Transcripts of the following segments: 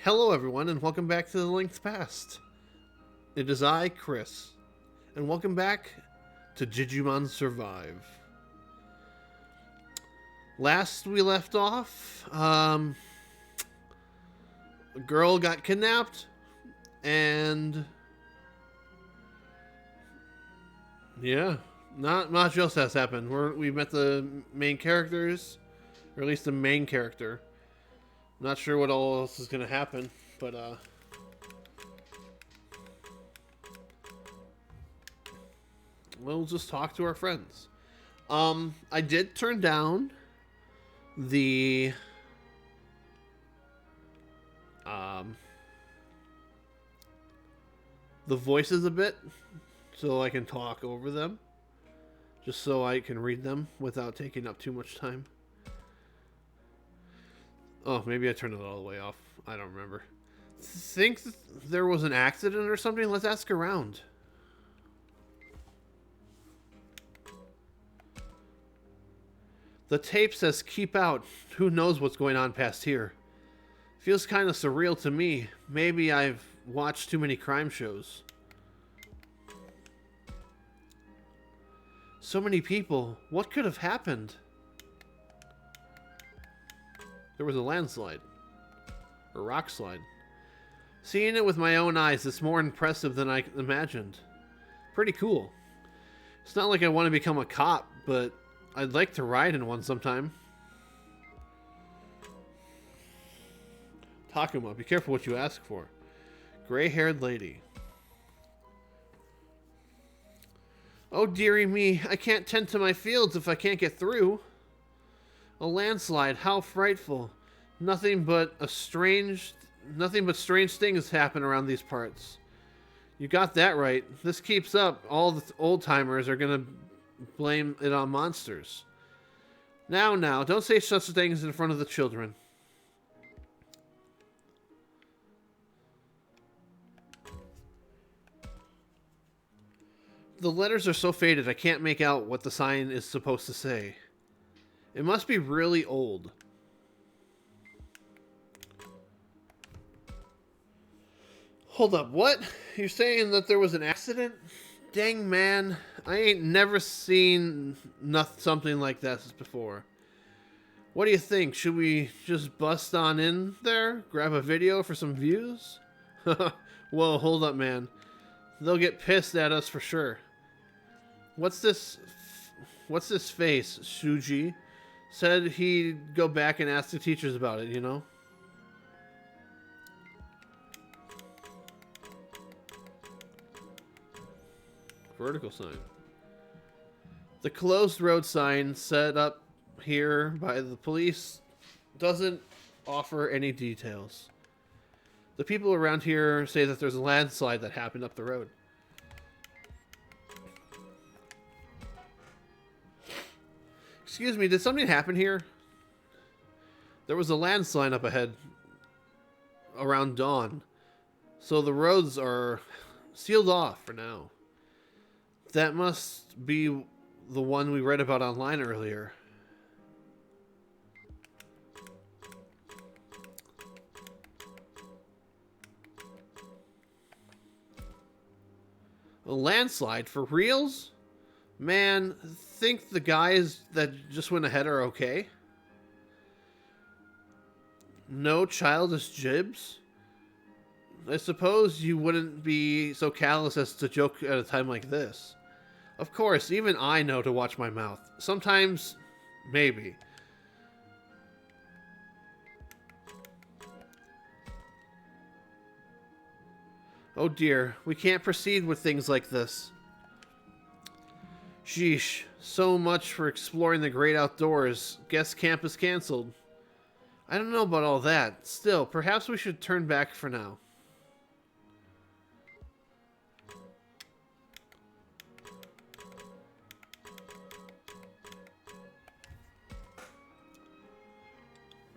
Hello, everyone, and welcome back to The Link's Past. It is I, Chris, and welcome back to Digimon Survive. Last we left off, a girl got kidnapped, and yeah, not much else has happened. We met the main characters, or at least the main character. Not sure what all else is going to happen, but we'll just talk to our friends. I did turn down the voices a bit so I can talk over them, just so I can read them without taking up too much time. Oh, maybe I turned it all the way off. I don't remember. Think there was an accident or something? Let's ask around. The tape says keep out. Who knows what's going on past here? Feels kind of surreal to me. Maybe I've watched too many crime shows. So many people. What could have happened? There was a landslide. Or rock slide. Seeing it with my own eyes is more impressive than I imagined. Pretty cool. It's not like I want to become a cop, but I'd like to ride in one sometime. Takuma, be careful what you ask for. Gray-haired lady. Oh dearie me, I can't tend to my fields if I can't get through. A landslide, how frightful. Nothing but strange things happen around these parts. You got that right. This keeps up, all the old-timers are gonna blame it on monsters. Now, don't say such things in front of the children. The letters are so faded I can't make out what the sign is supposed to say. It must be really old. Hold up, what? You're saying that there was an accident? Dang man, I ain't never seen something like this before. What do you think? Should we just bust on in there? Grab a video for some views? Whoa, hold up man. They'll get pissed at us for sure. What's this face? Shuji said he'd go back and ask the teachers about it, you know? Vertical sign. The closed road sign set up here by the police doesn't offer any details. The people around here say that there's a landslide that happened up the road. Excuse me, did something happen here? There was a landslide up ahead around dawn, so the roads are sealed off for now. That must be the one we read about online earlier. A landslide for reals? Man, think the guys that just went ahead are okay? No childish jibs? I suppose you wouldn't be so callous as to joke at a time like this. Of course, even I know to watch my mouth. Sometimes, maybe. Oh dear, we can't proceed with things like this. Sheesh, so much for exploring the great outdoors. Guess camp is cancelled. I don't know about all that. Still, perhaps we should turn back for now.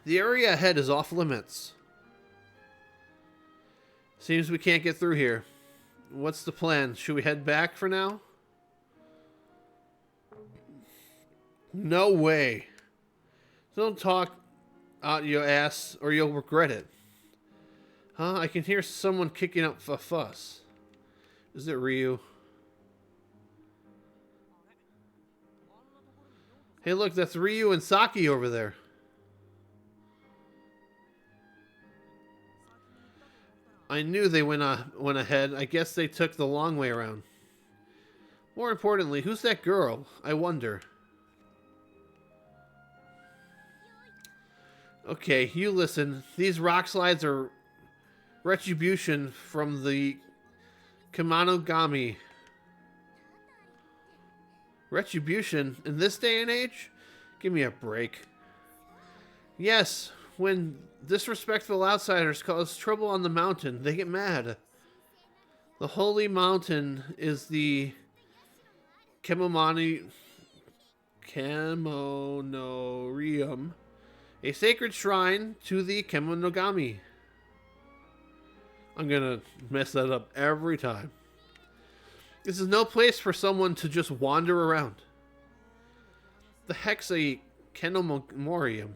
The area ahead is off limits. Seems we can't get through here. What's the plan? Should we head back for now? No way. Don't talk out your ass or you'll regret it. Huh? I can hear someone kicking up a fuss. Is it Ryu? Hey, look, that's Ryu and Saki over there. I knew they went ahead. I guess they took the long way around. More importantly, who's that girl? I wonder. Okay, you listen. These rock slides are retribution from the Kemonogami. Retribution in this day and age? Give me a break. Yes, when disrespectful outsiders cause trouble on the mountain, they get mad. The holy mountain is the Kemonorium, a sacred shrine to the Kemonogami. I'm gonna mess that up every time. This is no place for someone to just wander around. The heck's a Kenomorium?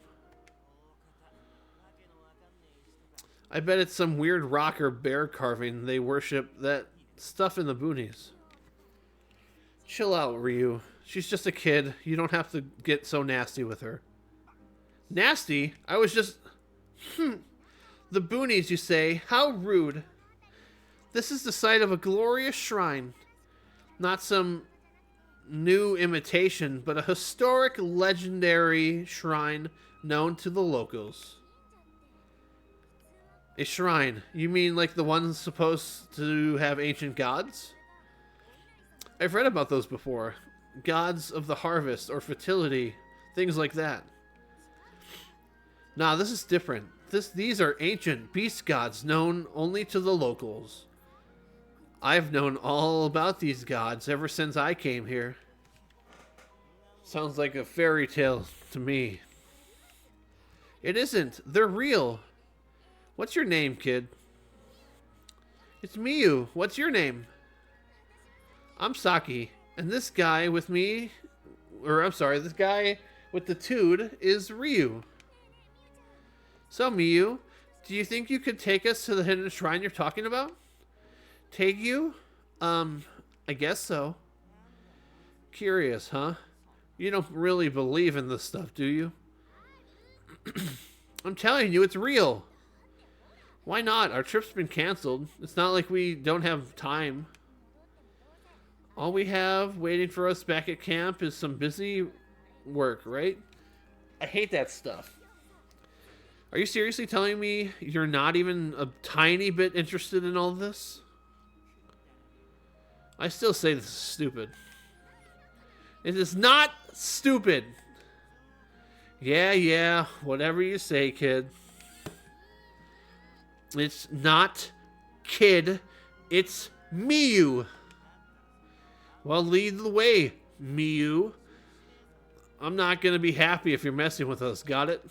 I bet it's some weird rock or bear carving they worship that stuff in the boonies. Chill out, Ryu. She's just a kid. You don't have to get so nasty with her. Nasty? I was just... The boonies, you say? How rude. This is the site of a glorious shrine. Not some new imitation, but a historic, legendary shrine known to the locals. A shrine? You mean like the ones supposed to have ancient gods? I've read about those before. Gods of the harvest or fertility. Things like that. Nah, this is different. These are ancient beast gods known only to the locals. I've known all about these gods ever since I came here. Sounds like a fairy tale to me. It isn't. They're real. What's your name, kid? It's Miyu. What's your name? I'm Saki. And this guy with me... this guy with the tood is Ryu. So, Miyu, do you think you could take us to the hidden shrine you're talking about? Take you? I guess so. Curious, huh? You don't really believe in this stuff, do you? I'm telling you, it's real. Why not? Our trip's been canceled. It's not like we don't have time. All we have waiting for us back at camp is some busy work, right? I hate that stuff. Are you seriously telling me you're not even a tiny bit interested in all this? I still say this is stupid. It is not stupid. Yeah, whatever you say, kid. It's not kid, it's Miyu. Well, lead the way, Miyu. I'm not going to be happy if you're messing with us, got it?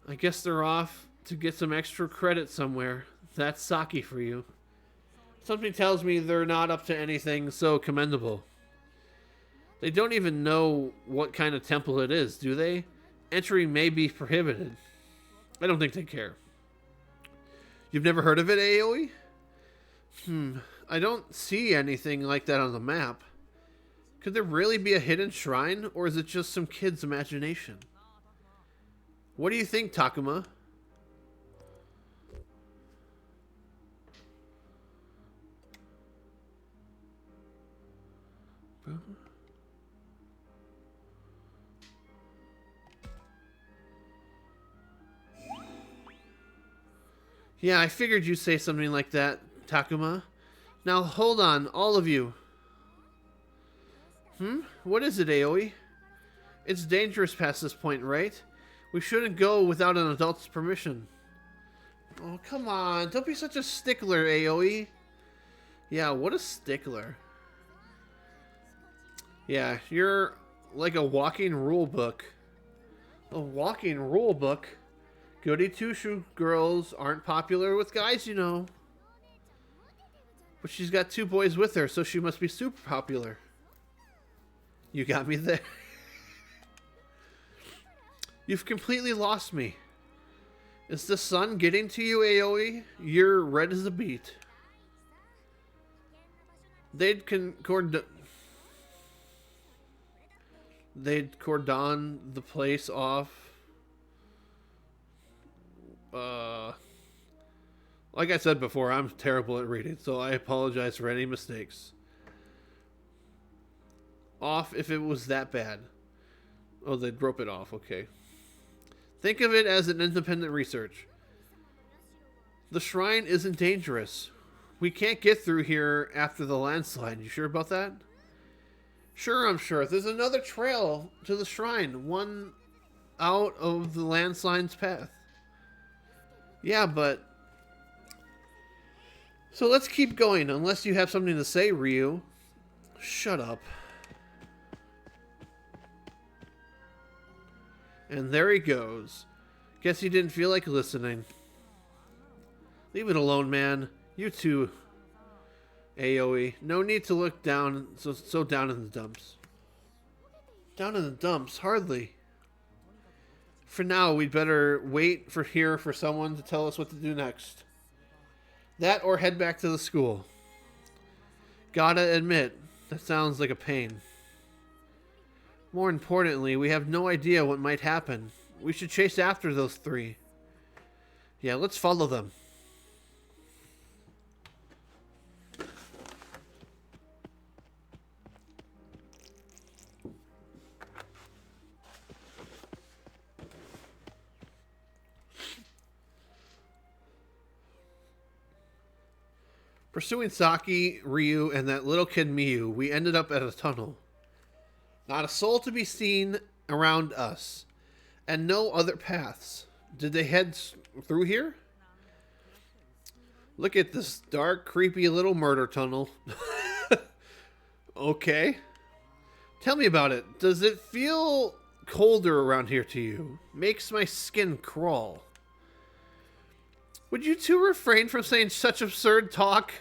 I guess they're off to get some extra credit somewhere. That's Saki for you. Something tells me they're not up to anything so commendable. They don't even know what kind of temple it is, do they? Entry may be prohibited. I don't think they care. You've never heard of it, Aoi? I don't see anything like that on the map. Could there really be a hidden shrine, or is it just some kid's imagination? What do you think, Takuma? Yeah, I figured you'd say something like that, Takuma. Now hold on, all of you. What is it, Aoi? It's dangerous past this point, right? We shouldn't go without an adult's permission. Oh, come on. Don't be such a stickler, Aoi. Yeah, what a stickler. Yeah, you're like a walking rule book. A walking rule book? Goody two-shoe girls aren't popular with guys, you know. But she's got 2 boys with her, so she must be super popular. You got me there. You've completely lost me. Is the sun getting to you, Aoi? You're red as a beet. They'd cordon the place off. Like I said before, I'm terrible at reading, so I apologize for any mistakes. Off if it was that bad. Oh, they'd rope it off, okay. Think of it as an independent research. The shrine isn't dangerous. We can't get through here after the landslide. You sure about that? Sure, I'm sure. There's another trail to the shrine. One out of the landslide's path. Yeah, but... So let's keep going, unless you have something to say, Ryu. Shut up. And there he goes. Guess he didn't feel like listening. Leave it alone, man. You too, Aoi. No need to look down, so down in the dumps. Down in the dumps? Hardly. For now, we'd better wait for someone to tell us what to do next. That or head back to the school. Gotta admit, that sounds like a pain. More importantly, we have no idea what might happen. We should chase after those three. Yeah, let's follow them. Pursuing Saki, Ryu, and that little kid Miyu, we ended up at a tunnel. Not a soul to be seen around us, and no other paths. Did they head through here? Look at this dark, creepy little murder tunnel. Okay. Tell me about it. Does it feel colder around here to you? Makes my skin crawl. Would you two refrain from saying such absurd talk?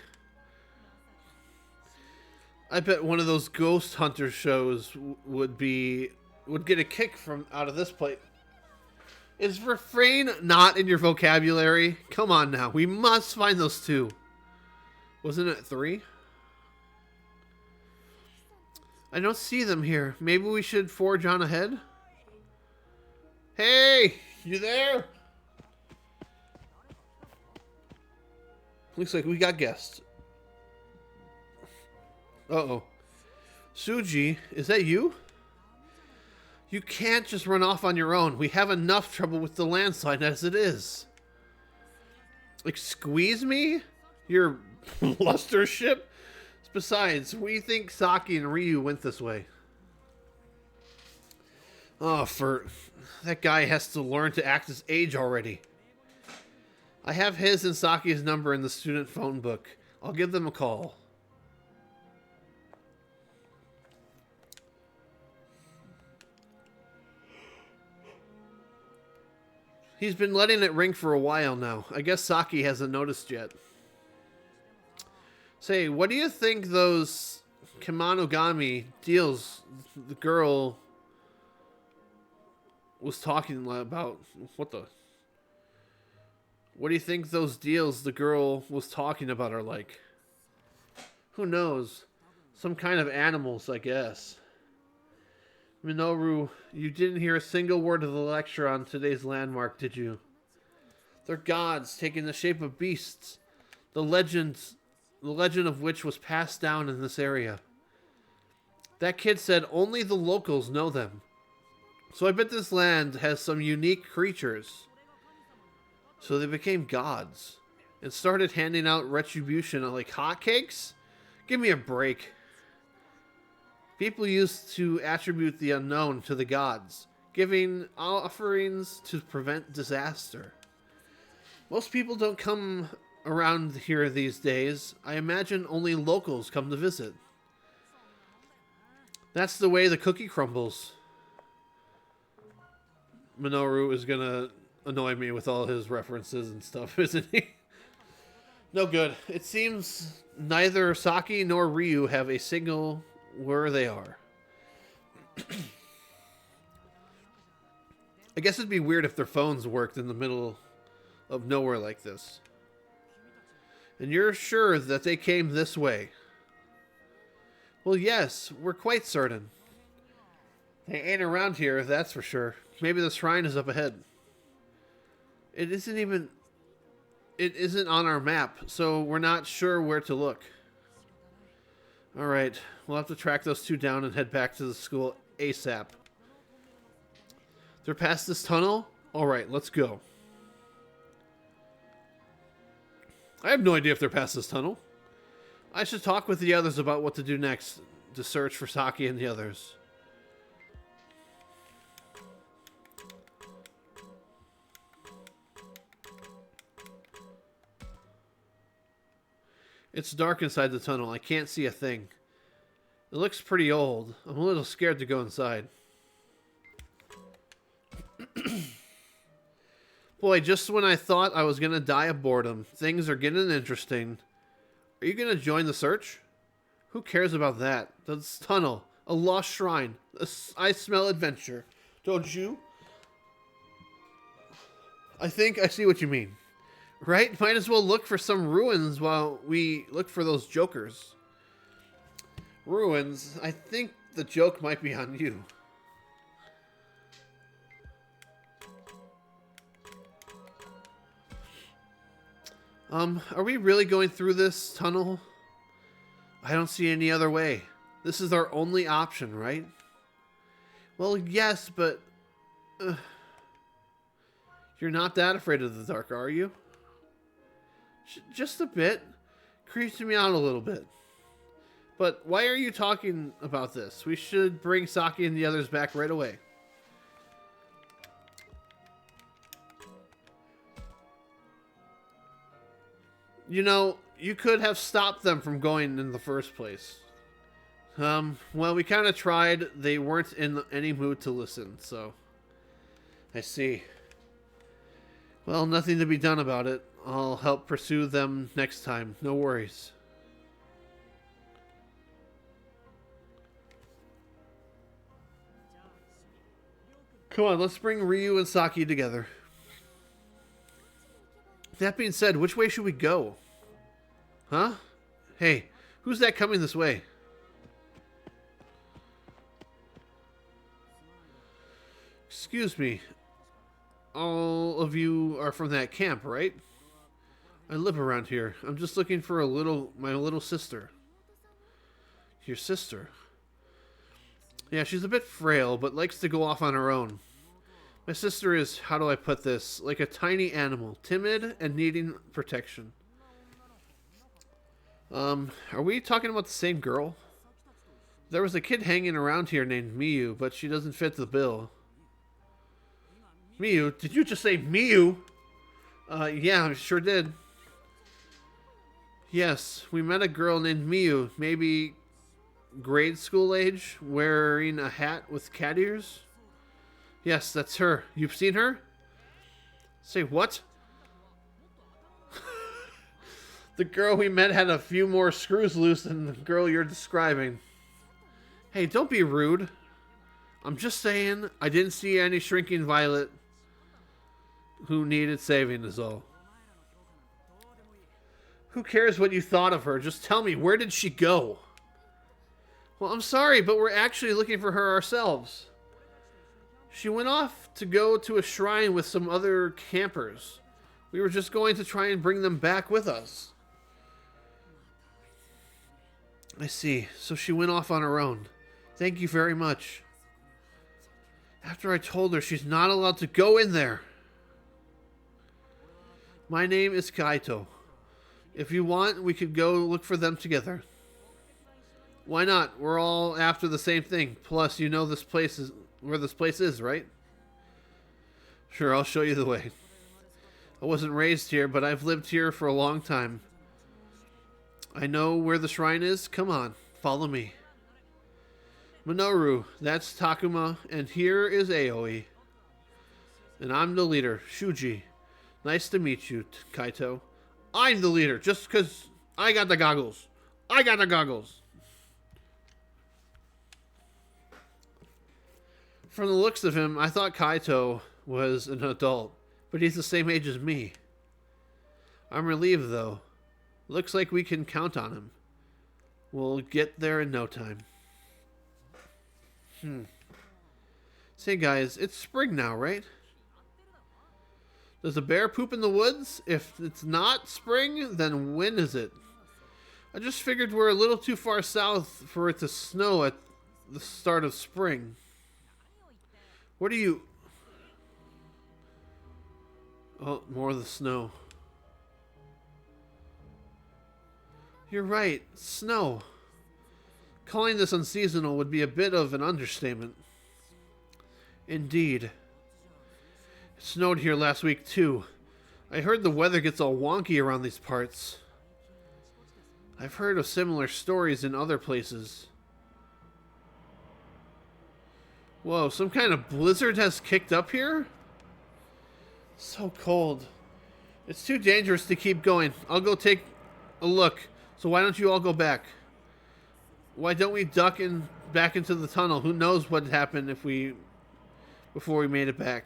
I bet one of those ghost hunter shows would get a kick from out of this place. Is refrain not in your vocabulary? Come on now. We must find those two. Wasn't it 3? I don't see them here. Maybe we should forge on ahead? Hey! You there? Looks like we got guests. Uh-oh. Suji, is that you? You can't just run off on your own. We have enough trouble with the landslide as it is. Like, squeeze me? Your bluster ship? Besides, we think Saki and Ryu went this way. Oh, that guy has to learn to act his age already. I have his and Saki's number in the student phone book. I'll give them a call. He's been letting it ring for a while now. I guess Saki hasn't noticed yet. Say, what do you think those Kemonogami deals the girl was talking about? What do you think those deals the girl was talking about are like? Who knows? Some kind of animals, I guess. Minoru, you didn't hear a single word of the lecture on today's landmark, did you? They're gods taking the shape of beasts. The legend of which was passed down in this area. That kid said only the locals know them. So I bet this land has some unique creatures. So they became gods and started handing out retribution like hotcakes? Give me a break. People used to attribute the unknown to the gods, giving offerings to prevent disaster. Most people don't come around here these days. I imagine only locals come to visit. That's the way the cookie crumbles. Minoru is gonna annoy me with all his references and stuff, isn't he? No good. It seems neither Saki nor Ryu have a signal where they are. I guess it'd be weird if their phones worked in the middle of nowhere like this. And you're sure that they came this way? Well, yes, we're quite certain. They ain't around here, that's for sure. Maybe the shrine is up ahead. It isn't on our map, so we're not sure where to look. Alright, we'll have to track those two down and head back to the school ASAP. They're past this tunnel? Alright, let's go. I have no idea if they're past this tunnel. I should talk with the others about what to do next to search for Saki and the others. It's dark inside the tunnel. I can't see a thing. It looks pretty old. I'm a little scared to go inside. Boy, just when I thought I was going to die of boredom, things are getting interesting. Are you going to join the search? Who cares about that? This tunnel, a lost shrine. I smell adventure. Don't you? I think I see what you mean. Right? Might as well look for some ruins while we look for those jokers. Ruins? I think the joke might be on you. Are we really going through this tunnel? I don't see any other way. This is our only option, right? Well, yes, but... you're not that afraid of the dark, are you? Just a bit. Creeps me out a little bit. But why are you talking about this? We should bring Saki and the others back right away. You know, you could have stopped them from going in the first place. Well, we kind of tried. They weren't in any mood to listen, so... I see. Well, nothing to be done about it. I'll help pursue them next time. No worries. Come on, let's bring Ryu and Saki together. That being said, which way should we go? Huh? Hey, who's that coming this way? Excuse me. All of you are from that camp, right? I live around here. I'm just looking for my little sister. Your sister? Yeah, she's a bit frail, but likes to go off on her own. My sister is, how do I put this, like a tiny animal, timid and needing protection. Are we talking about the same girl? There was a kid hanging around here named Miyu, but she doesn't fit the bill. Miyu? Did you just say Miyu? Yeah, I sure did. Yes, we met a girl named Miyu, maybe grade school age, wearing a hat with cat ears. Yes, that's her. You've seen her? Say what? The girl we met had a few more screws loose than the girl you're describing. Hey, don't be rude. I'm just saying, I didn't see any shrinking violet who needed saving is all. Who cares what you thought of her? Just tell me, where did she go? Well, I'm sorry, but we're actually looking for her ourselves. She went off to go to a shrine with some other campers. We were just going to try and bring them back with us. I see. So she went off on her own. Thank you very much. After I told her she's not allowed to go in there. My name is Kaito. If you want, we could go look for them together. Why not? We're all after the same thing. Plus, you know this place is where this place is, right? Sure, I'll show you the way. I wasn't raised here, but I've lived here for a long time. I know where the shrine is. Come on, follow me. Minoru, that's Takuma, and here is Aoi. And I'm the leader, Shuji. Nice to meet you, Kaito. I'm the leader, just because I got the goggles. I got the goggles. From the looks of him, I thought Kaito was an adult, but he's the same age as me. I'm relieved, though. Looks like we can count on him. We'll get there in no time. Say, guys, it's spring now, right? Does a bear poop in the woods? If it's not spring, then when is it? I just figured we're a little too far south for it to snow at the start of spring. What are you... Oh, more of the snow. You're right, snow. Calling this unseasonal would be a bit of an understatement. Indeed. It snowed here last week too. I heard the weather gets all wonky around these parts. I've heard of similar stories in other places. Whoa, some kind of blizzard has kicked up here? So cold. It's too dangerous to keep going. I'll go take a look. So why don't you all go back? Why don't we duck in back into the tunnel? Who knows what happened before we made it back.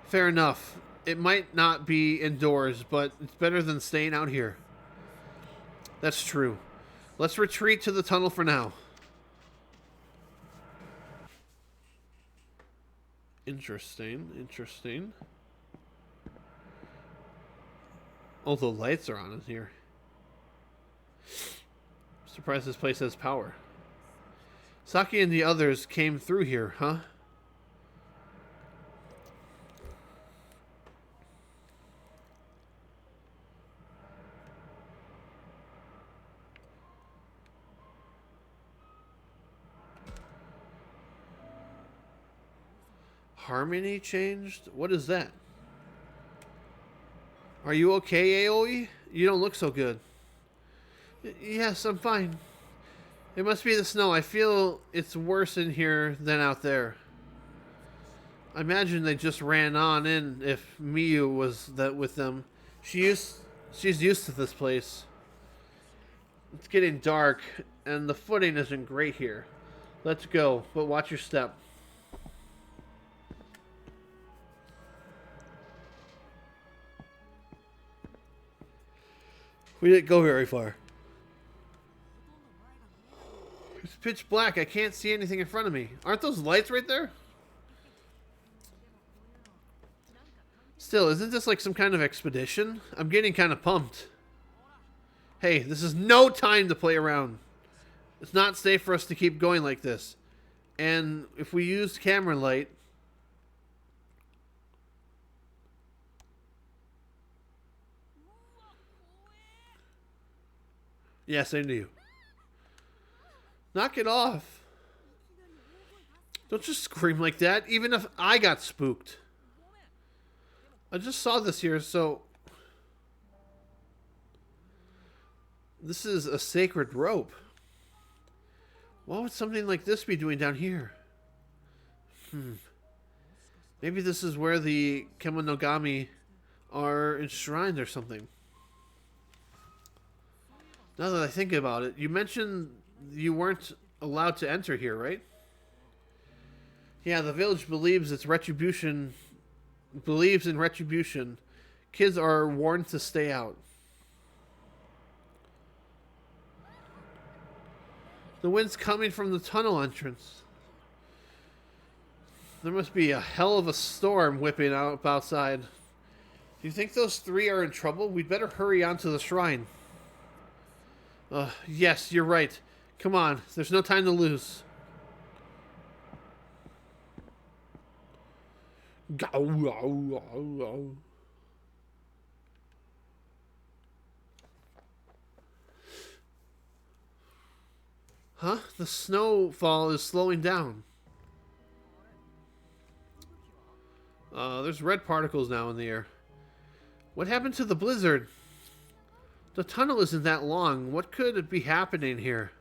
Fair enough. It might not be indoors, but it's better than staying out here. That's true. Let's retreat to the tunnel for now. Interesting, interesting. Oh, the lights are on in here. Surprised this place has power. Saki and the others came through here, huh? Harmony changed? What is that? Are you okay, Aoi? You don't look so good. Yes, I'm fine. It must be the snow. I feel it's worse in here than out there. I imagine they just ran on in if Miyu was with them. She's used to this place. It's getting dark, and the footing isn't great here. Let's go, but watch your step. We didn't go very far. It's pitch black. I can't see anything in front of me. Aren't those lights right there? Still, isn't this like some kind of expedition? I'm getting kind of pumped. Hey, this is no time to play around. It's not safe for us to keep going like this. And if we use camera light... Yeah, same to you. Knock it off. Don't just scream like that, even if I got spooked. I just saw this here, so... This is a sacred rope. What would something like this be doing down here? Maybe this is where the Kemonogami are enshrined or something. Now that I think about it, you mentioned you weren't allowed to enter here, right? Yeah, the village believes in retribution. Kids are warned to stay out. The wind's coming from the tunnel entrance. There must be a hell of a storm whipping up outside. Do you think those three are in trouble? We'd better hurry on to the shrine. Yes, you're right. Come on, there's no time to lose. Huh? The snowfall is slowing down. There's red particles now in the air. What happened to the blizzard? The tunnel isn't that long. What could be happening here?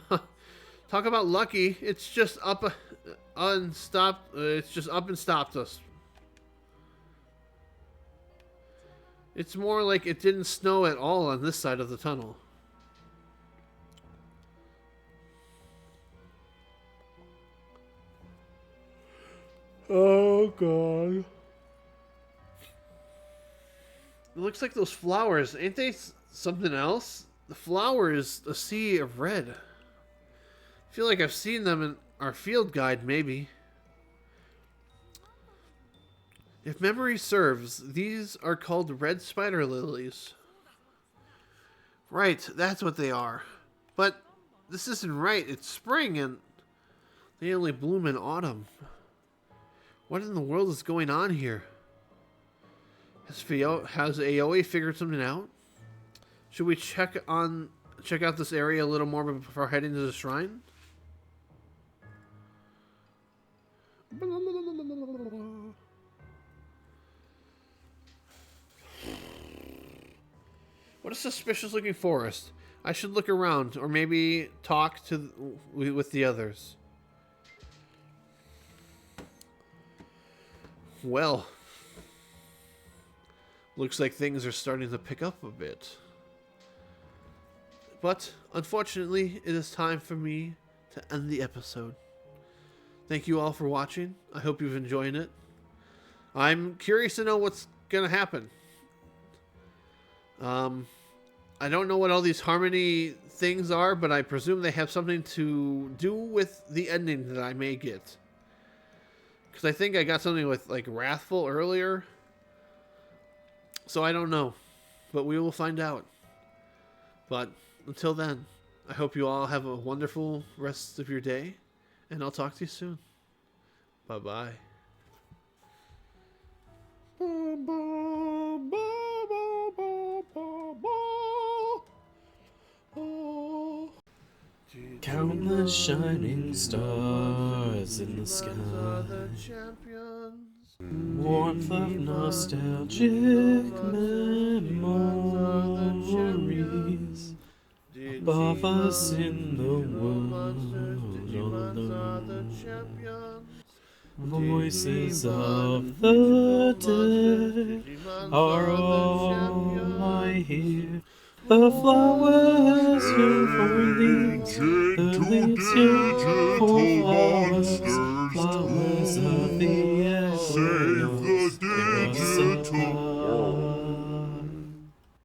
Talk about lucky. It's just up and stopped us. It's more like it didn't snow at all on this side of the tunnel. Oh, God. It looks like those flowers. Ain't they something else? The flower is a sea of red. I feel like I've seen them in our field guide, maybe. If memory serves, these are called red spider lilies. Right, that's what they are. But this isn't right. It's spring and they only bloom in autumn. What in the world is going on here? Has Aoi figured something out? Should we check out this area a little more before heading to the shrine? What a suspicious looking forest. I should look around, or maybe talk with the others. Well, looks like things are starting to pick up a bit. But, unfortunately, it is time for me to end the episode. Thank you all for watching. I hope you've enjoyed it. I'm curious to know what's going to happen. I don't know what all these harmony things are, but I presume they have something to do with the ending that I may get. Because I think I got something with, like, Wrathful earlier. So I don't know. But we will find out. But until then, I hope you all have a wonderful rest of your day. And I'll talk to you soon. Bye-bye. Count the shining stars in the sky. Warmth of nostalgic memories. Above us in the world alone. Voices of the dead are all I hear. The flowers you for leaves, the leaves you for flowers.